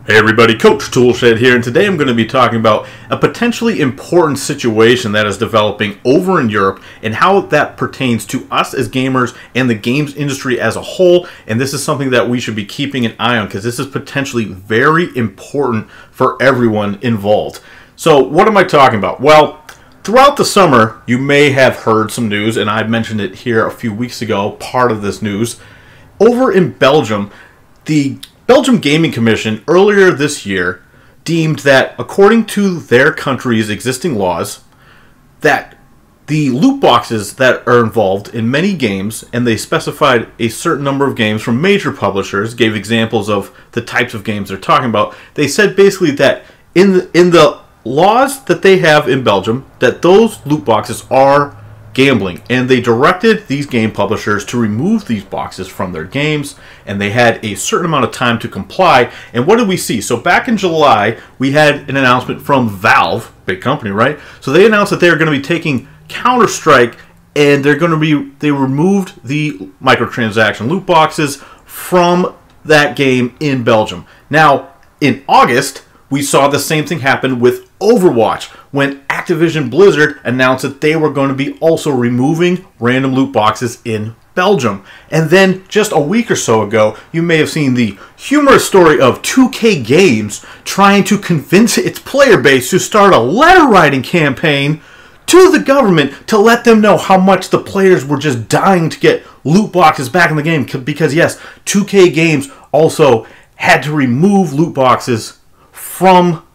Hey everybody, Coach Toolshed here, and today I'm going to be talking about a potentially important situation that is developing over in Europe and how that pertains to us as gamers and the games industry as a whole. And this is something that we should be keeping an eye on because this is potentially very important for everyone involved. So what am I talking about? Well, throughout the summer, you may have heard some news, and I mentioned it here a few weeks ago, part of this news. Over in Belgium, the Belgium Gaming Commission earlier this year deemed that, according to their country's existing laws, that the loot boxes that are involved in many games, and they specified a certain number of games from major publishers, gave examples of the types of games they're talking about. They said basically that in the laws that they have in Belgium, that those loot boxes are gambling, and they directed these game publishers to remove these boxes from their games, and they had a certain amount of time to comply. And what did we see? So back in July, we had an announcement from Valve, big company, right? So they announced that they are going to be taking Counter-Strike, and they removed the microtransaction loot boxes from that game in Belgium. Now, in August, we saw the same thing happen with Overwatch when Activision Blizzard announced that they were going to be also removing random loot boxes in Belgium. And then just a week or so ago, you may have seen the humorous story of 2K Games trying to convince its player base to start a letter writing campaign to the government to let them know how much the players were just dying to get loot boxes back in the game. Because yes, 2K Games also had to remove loot boxes from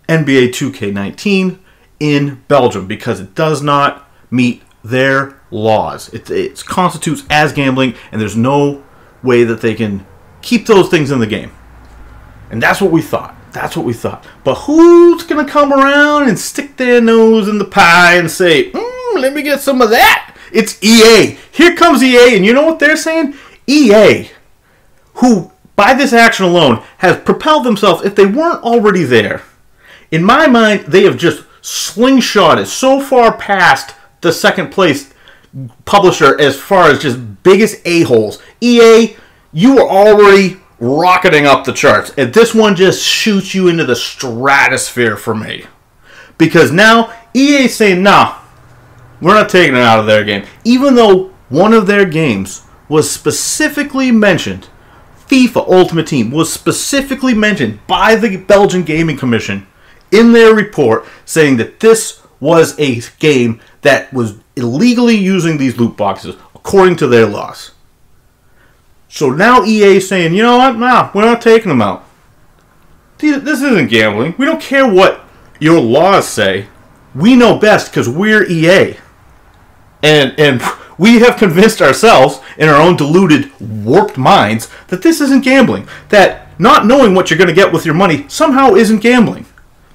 NBA 2K19 in Belgium because it does not meet their laws. It constitutes as gambling, and there's no way that they can keep those things in the game. And that's what we thought. That's what we thought. But who's going to come around and stick their nose in the pie and say, let me get some of that? It's EA. Here comes EA, and you know what they're saying? EA, who by this action alone has propelled themselves, if they weren't already there, in my mind, they have just slingshotted so far past the second place publisher as far as just biggest a-holes. EA, you are already rocketing up the charts, and this one just shoots you into the stratosphere for me. Because now, EA is saying, nah, we're not taking it out of their game. Even though one of their games was specifically mentioned, FIFA Ultimate Team was specifically mentioned by the Belgian Gaming Commission in their report, saying that this was a game that was illegally using these loot boxes according to their laws. So now EA is saying, you know what, nah, we're not taking them out. This isn't gambling. We don't care what your laws say. We know best because we're EA. And we have convinced ourselves in our own deluded, warped minds that this isn't gambling. That not knowing what you're going to get with your money somehow isn't gambling.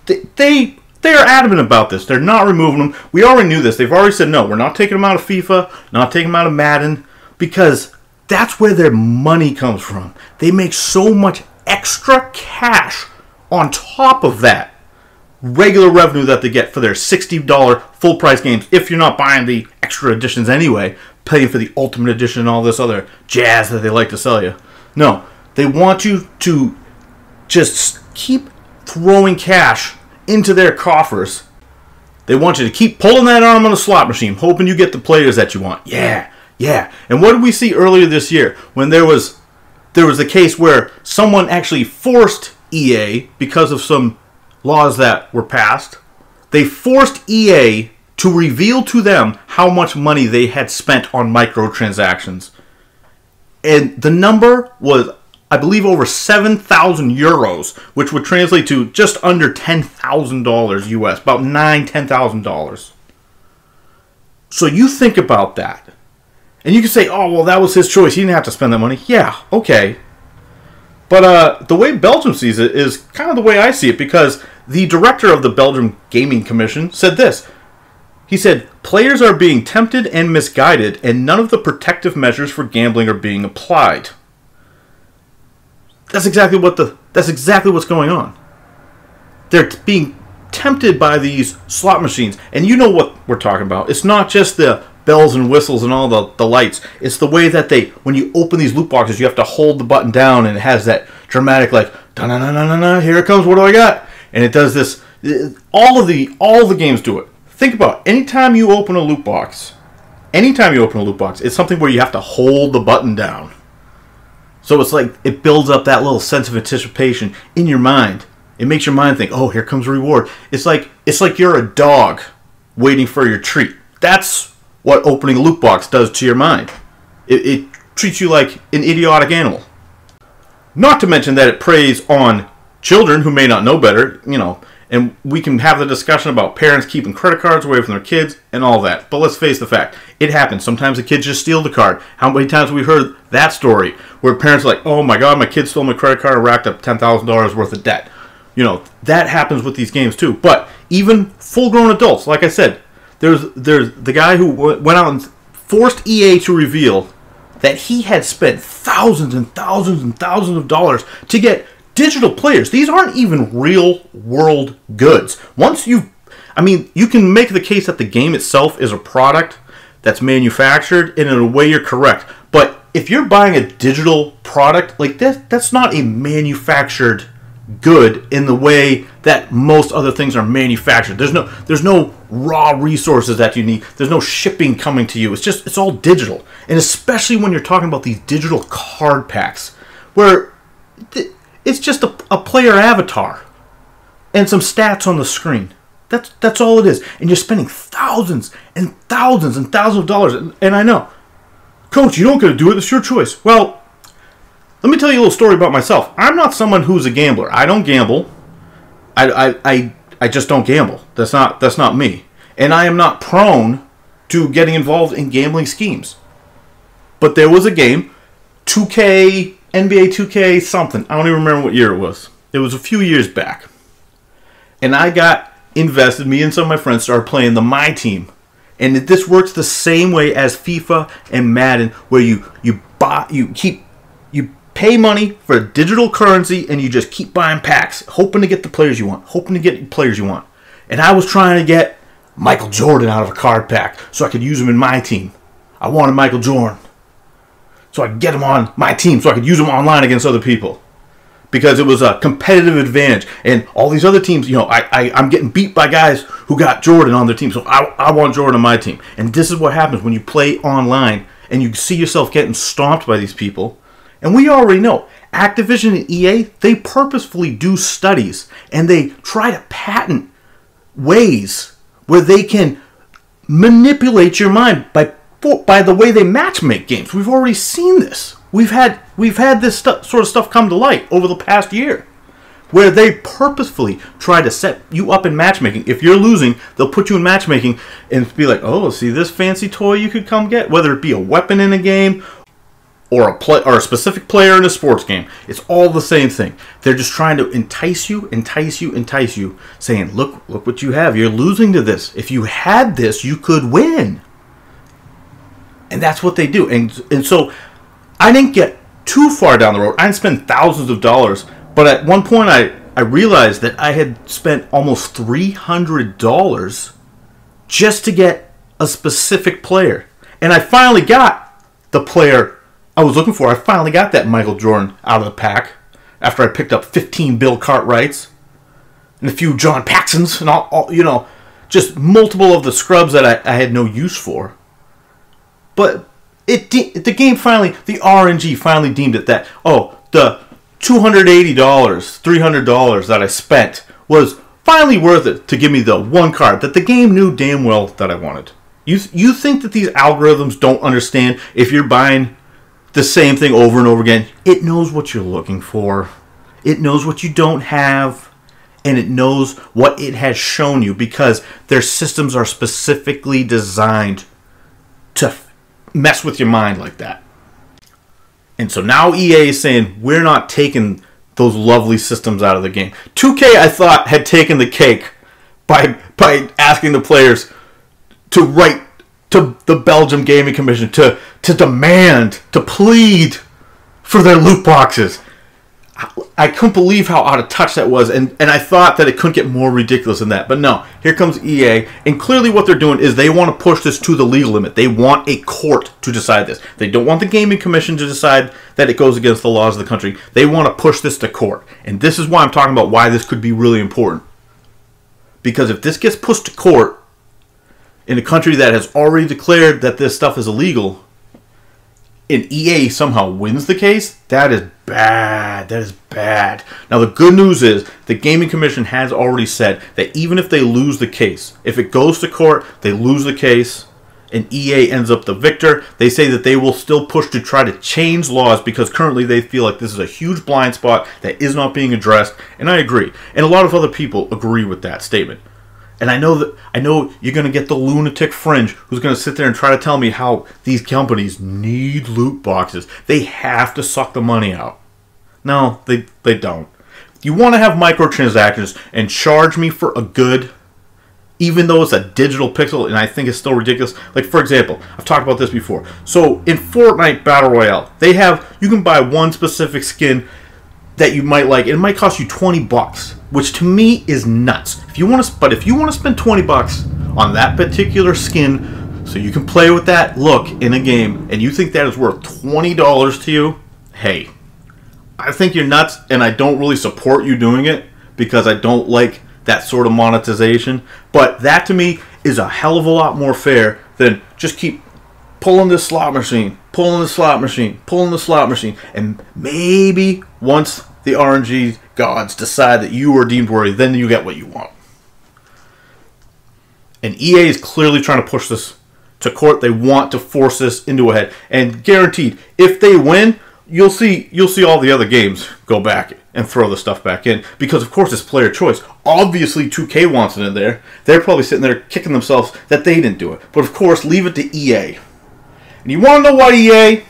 They are adamant about this. They're not removing them. We already knew this. They've already said, no, we're not taking them out of FIFA, not taking them out of Madden, because that's where their money comes from. They make so much extra cash on top of that regular revenue that they get for their $60 full price games, if you're not buying the extra editions anyway, paying for the Ultimate Edition and all this other jazz that they like to sell you. No, they want you to just keep throwing cash into their coffers. They want you to keep pulling that arm on a slot machine, hoping you get the players that you want. Yeah. And what did we see earlier this year when there was a case where someone actually forced EA, because of some laws that were passed, they forced EA to reveal to them how much money they had spent on microtransactions. And the number was, I believe, over 7,000 euros, which would translate to just under $10,000 US, about $10,000. So you think about that. And you can say, oh, well, that was his choice. He didn't have to spend that money. Yeah, okay. But the way Belgium sees it is kind of the way I see it, because the director of the Belgium Gaming Commission said this. He said, players are being tempted and misguided, and none of the protective measures for gambling are being applied. That's exactly what's going on. They're being tempted by these slot machines, and you know what we're talking about. It's not just the bells and whistles and all the lights. It's the way that when you open these loot boxes, you have to hold the button down, and it has that dramatic, like, Da-na-na-na-na-na, here it comes, what do I got? And it does this. All the games do it. Think about it. Anytime you open a loot box, it's something where you have to hold the button down. So it's like it builds up that little sense of anticipation in your mind. It makes your mind think, oh, here comes a reward. It's like you're a dog waiting for your treat. That's what opening a loot box does to your mind. It treats you like an idiotic animal. Not to mention that it preys on children who may not know better, and we can have the discussion about parents keeping credit cards away from their kids and all that. But let's face the fact, it happens. Sometimes the kids just steal the card. How many times have we heard that story where parents are like, oh my God, my kid stole my credit card and racked up $10,000 worth of debt. That happens with these games too. But even full-grown adults, like I said, there's the guy who went out and forced EA to reveal that he had spent thousands and thousands and thousands of dollars to get digital players. These aren't even real world goods. You can make the case that the game itself is a product that's manufactured, and in a way you're correct. But if you're buying a digital product like this, that's not a manufactured good in the way that most other things are manufactured. There's no raw resources that you need. There's no shipping coming to you. It's all digital. And especially when you're talking about these digital card packs where it's just a player avatar and some stats on the screen. That's all it is. And you're spending thousands and thousands and thousands of dollars. And I know, Coach, you don't got to do it. It's your choice. Well, let me tell you a little story about myself. I'm not someone who's a gambler. I don't gamble. I just don't gamble. That's not me. And I am not prone to getting involved in gambling schemes. But there was a game, 2K, NBA 2K something. I don't even remember what year it was. It was a few years back. And I got invested. Me and some of my friends started playing the My Team. And this works the same way as FIFA and Madden, where you pay money for digital currency and you just keep buying packs, hoping to get the players you want. And I was trying to get Michael Jordan out of a card pack so I could use him in my team. I wanted Michael Jordan so I could get him on my team so I could use him online against other people. Because it was a competitive advantage. And all these other teams, I'm getting beat by guys who got Jordan on their team. So I want Jordan on my team. And this is what happens when you play online and you see yourself getting stomped by these people. And we already know, Activision and EA, they purposefully do studies. And they try to patent ways where they can manipulate your mind by the way they matchmake games. We've already seen this. We've had this sort of stuff come to light over the past year, where they purposefully try to set you up in matchmaking. If you're losing, they'll put you in matchmaking and be like, "Oh, see this fancy toy you could come get," whether it be a weapon in a game or a specific player in a sports game. It's all the same thing. They're just trying to entice you, saying, "Look what you have. You're losing to this. If you had this, you could win." And that's what they do. And so I didn't get too far down the road. I didn't spend thousands of dollars. But at one point, I realized that I had spent almost $300 just to get a specific player. And I finally got the player I was looking for. I finally got that Michael Jordan out of the pack after I picked up 15 Bill Cartwrights and a few John Paxsons and all just multiple of the scrubs that I had no use for. But the RNG finally deemed it that, the $280, $300 that I spent was finally worth it to give me the one card that the game knew damn well that I wanted. You think that these algorithms don't understand if you're buying the same thing over and over again? It knows what you're looking for. It knows what you don't have. And it knows what it has shown you because their systems are specifically designed to mess with your mind like that. And so now EA is saying, we're not taking those lovely systems out of the game. 2K, I thought, had taken the cake by asking the players to write to the Belgium Gaming Commission to demand, to plead for their loot boxes. I couldn't believe how out of touch that was, and I thought that it couldn't get more ridiculous than that. But no, here comes EA, and clearly what they're doing is they want to push this to the legal limit. They want a court to decide this. They don't want the Gaming Commission to decide that it goes against the laws of the country. They want to push this to court. And this is why I'm talking about why this could be really important. Because if this gets pushed to court in a country that has already declared that this stuff is illegal, and EA somehow wins the case, that is bad. That is bad. Now, the good news is the Gaming Commission has already said that even if they lose the case, if it goes to court, they lose the case, and EA ends up the victor, they say that they will still push to try to change laws because currently they feel like this is a huge blind spot that is not being addressed, and I agree. And a lot of other people agree with that statement. And I know you're going to get the lunatic fringe who's going to sit there and try to tell me how these companies need loot boxes. They have to suck the money out. No, they don't. You want to have microtransactions and charge me for a good, even though it's a digital pixel, and I think it's still ridiculous. Like, for example, I've talked about this before. So in Fortnite Battle Royale, you can buy one specific skin that you might like. It might cost you $20, which to me is nuts. If you want to spend $20 on that particular skin so you can play with that look in a game, and you think that is worth $20 to you, hey, I think you're nuts, and I don't really support you doing it because I don't like that sort of monetization. But that to me is a hell of a lot more fair than just keep pulling this slot machine, pulling the slot machine, pulling the slot machine, and maybe once the RNG gods decide that you are deemed worthy, then you get what you want. And EA is clearly trying to push this to court. They want to force this into a head, and guaranteed, if they win, you'll see all the other games go back and throw the stuff back in because, of course, it's player choice. Obviously, 2K wants it in there. They're probably sitting there kicking themselves that they didn't do it. But of course, leave it to EA. And you want to know what, EA?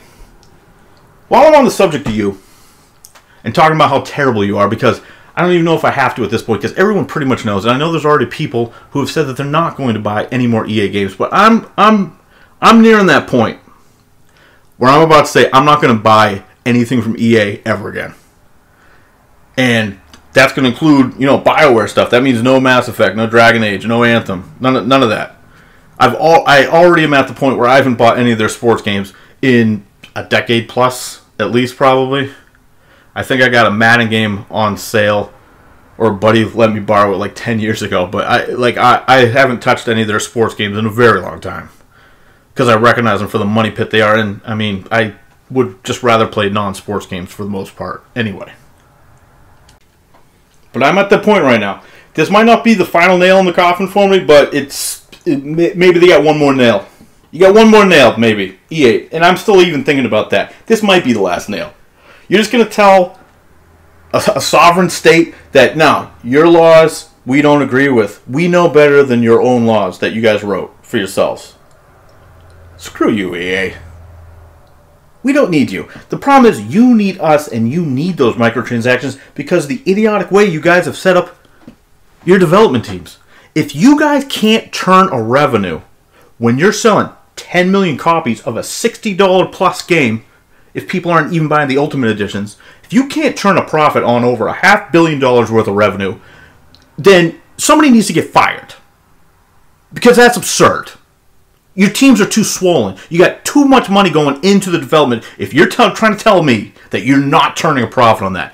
While I'm on the subject of you and talking about how terrible you are, because I don't even know if I have to at this point, because everyone pretty much knows, and I know there's already people who have said that they're not going to buy any more EA games, but I'm nearing that point where I'm about to say I'm not going to buy anything from EA ever again. And that's going to include, BioWare stuff. That means no Mass Effect, no Dragon Age, no Anthem, none of that. I already am at the point where I haven't bought any of their sports games in a decade plus, at least probably. I think I got a Madden game on sale, or a buddy let me borrow it like 10 years ago. But I haven't touched any of their sports games in a very long time because I recognize them for the money pit they are in. I mean, I would just rather play non-sports games for the most part anyway. But I'm at that point right now. This might not be the final nail in the coffin for me, but maybe they got one more nail. You got one more nail, maybe, EA. And I'm still even thinking about that. This might be the last nail. You're just going to tell a sovereign state that, no, your laws we don't agree with. We know better than your own laws that you guys wrote for yourselves. Screw you, EA. We don't need you. The problem is you need us, and you need those microtransactions because the idiotic way you guys have set up your development teams. If you guys can't turn a revenue when you're selling 10 million copies of a $60 plus game, if people aren't even buying the Ultimate Editions, if you can't turn a profit on over $500 million worth of revenue, then somebody needs to get fired. Because that's absurd. Your teams are too swollen. You got too much money going into the development. If you're trying to tell me that you're not turning a profit on that,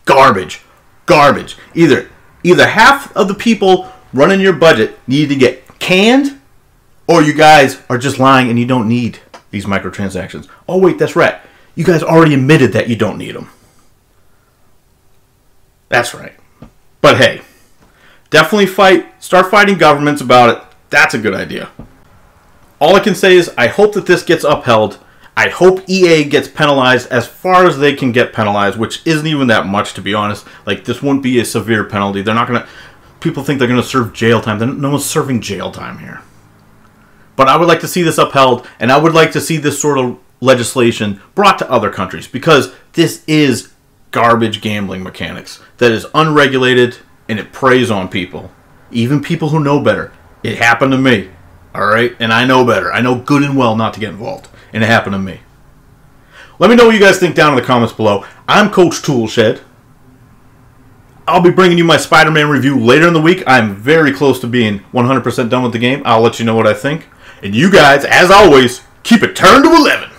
garbage. Garbage. Either half of the people running your budget need to get canned, or you guys are just lying and you don't need these microtransactions. Oh, wait, that's right. You guys already admitted that you don't need them. That's right. But hey, definitely start fighting governments about it. That's a good idea. All I can say is I hope that this gets upheld. I hope EA gets penalized as far as they can get penalized, which isn't even that much, to be honest. Like, this wouldn't be a severe penalty. They're not going to... People think they're going to serve jail time. No one's serving jail time here. But I would like to see this upheld, and I would like to see this sort of legislation brought to other countries, because this is garbage gambling mechanics that is unregulated, and it preys on people. Even people who know better. It happened to me. Alright? And I know better. I know good and well not to get involved. And it happened to me. Let me know what you guys think down in the comments below. I'm Coach Toolshed. I'll be bringing you my Spider-Man review later in the week. I'm very close to being 100% done with the game. I'll let you know what I think. And you guys, as always, keep it turned to 11.